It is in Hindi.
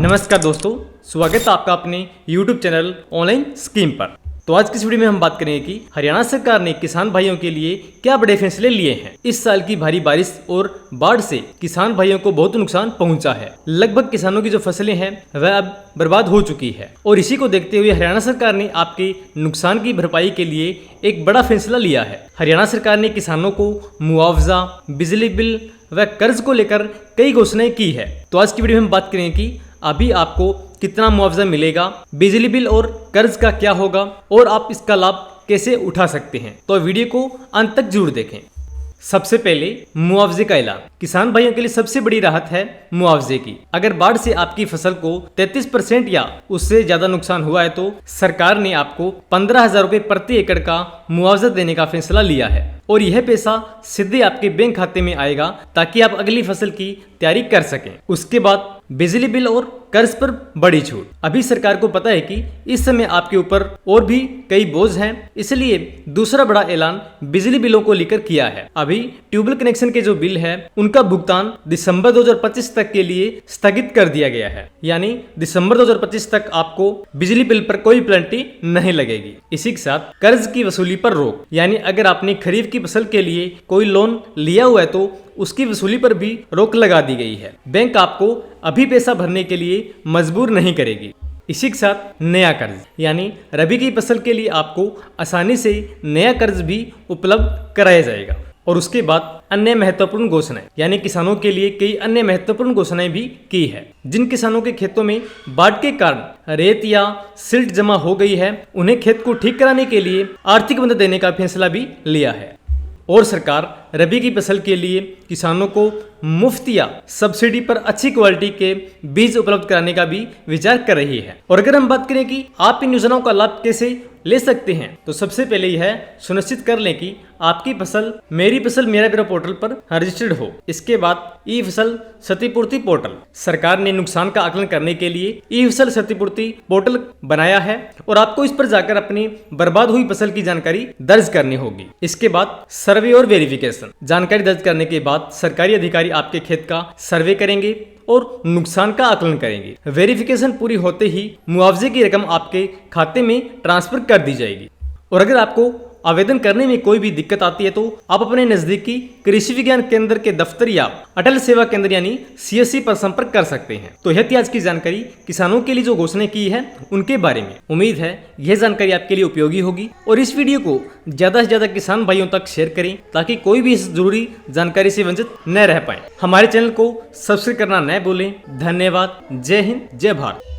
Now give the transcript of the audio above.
नमस्कार दोस्तों, स्वागत है आपका अपने YouTube चैनल ऑनलाइन स्कीम पर। तो आज की इस वीडियो में हम बात करेंगे कि हरियाणा सरकार ने किसान भाइयों के लिए क्या बड़े फैसले लिए हैं। इस साल की भारी बारिश और बाढ़ से किसान भाइयों को बहुत नुकसान पहुंचा है। लगभग किसानों की जो फसलें हैं वह अब बर्बाद हो चुकी है और इसी को देखते हुए हरियाणा सरकार ने आपके नुकसान की भरपाई के लिए एक बड़ा फैसला लिया है। हरियाणा सरकार ने किसानों को मुआवजा, बिजली बिल व कर्ज को लेकर कई घोषणाएं की है। तो आज की वीडियो में हम बात करेंगे कि अभी आपको कितना मुआवजा मिलेगा, बिजली बिल और कर्ज का क्या होगा और आप इसका लाभ कैसे उठा सकते हैं। तो वीडियो को अंत तक जरूर देखें। सबसे पहले मुआवजे का ऐलान। किसान भाइयों के लिए सबसे बड़ी राहत है मुआवजे की। अगर बाढ़ से आपकी फसल को 33% या उससे ज्यादा नुकसान हुआ है तो सरकार ने आपको 15,000 रुपए प्रति एकड़ का मुआवजा देने का फैसला लिया है और यह पैसा सीधे आपके बैंक खाते में आएगा ताकि आप अगली फसल की तैयारी कर सकें। उसके बाद बिजली बिल और कर्ज पर बड़ी छूट। अभी सरकार को पता है कि इस समय आपके ऊपर और भी कई बोझ हैं, इसलिए दूसरा बड़ा ऐलान बिजली बिलों को लेकर किया है। अभी ट्यूबवेल कनेक्शन के जो बिल है उनका भुगतान दिसंबर 2025 तक के लिए स्थगित कर दिया गया है, यानी दिसंबर 2025 तक आपको बिजली बिल पर कोई पेनल्टी नहीं लगेगी। इसी के साथ कर्ज की वसूली पर रोक, यानी अगर आपने खरीफ की फसल के लिए कोई लोन लिया हुआ है तो उसकी वसूली पर भी रोक लगा दी गई है। बैंक आपको अभी पैसा भरने के लिए मजबूर नहीं करेगी। इसी के साथ नया कर्ज, यानी रबी की फसल के लिए आपको आसानी से नया कर्ज भी उपलब्ध कराया जाएगा। और उसके बाद अन्य महत्वपूर्ण घोषणाएं, यानी किसानों के लिए कई अन्य महत्वपूर्ण घोषणाएं भी की है। जिन किसानों के खेतों में बाढ़ के कारण रेत या सिल्ट जमा हो गई है उन्हें खेत को ठीक कराने के लिए आर्थिक मदद देने का फैसला भी लिया है। और सरकार रबी की फसल के लिए किसानों को मुफ्त या सब्सिडी पर अच्छी क्वालिटी के बीज उपलब्ध कराने का भी विचार कर रही है। और अगर हम बात करें कि आप इन योजनाओं का लाभ कैसे ले सकते हैं, तो सबसे पहले यह सुनिश्चित कर लें कि आपकी फसल मेरी फसल मेरा ब्यौरा पोर्टल पर रजिस्टर्ड हो। इसके बाद ई फसल क्षतिपूर्ति पोर्टल, सरकार ने नुकसान का आकलन करने के लिए ई फसल क्षतिपूर्ति पोर्टल बनाया है और आपको इस पर जाकर अपनी बर्बाद हुई फसल की जानकारी दर्ज करनी होगी। इसके बाद सर्वे और वेरिफिकेशन, जानकारी दर्ज करने के बाद सरकारी अधिकारी आपके खेत का सर्वे करेंगे और नुकसान का आकलन करेंगे। वेरिफिकेशन पूरी होते ही मुआवजे की रकम आपके खाते में ट्रांसफर कर दी जाएगी। और अगर आपको आवेदन करने में कोई भी दिक्कत आती है तो आप अपने नजदीकी कृषि विज्ञान केंद्र के दफ्तर या अटल सेवा केंद्र यानी CSC पर संपर्क कर सकते हैं। तो यह थी आज की जानकारी किसानों के लिए जो घोषणा की है उनके बारे में। उम्मीद है यह जानकारी आपके लिए उपयोगी होगी और इस वीडियो को ज्यादा से ज्यादा किसान भाइयों तक शेयर करें ताकि कोई भी इस जरूरी जानकारी से वंचित न रह पाए। हमारे चैनल को सब्सक्राइब करना न भूलें। धन्यवाद। जय हिंद, जय भारत।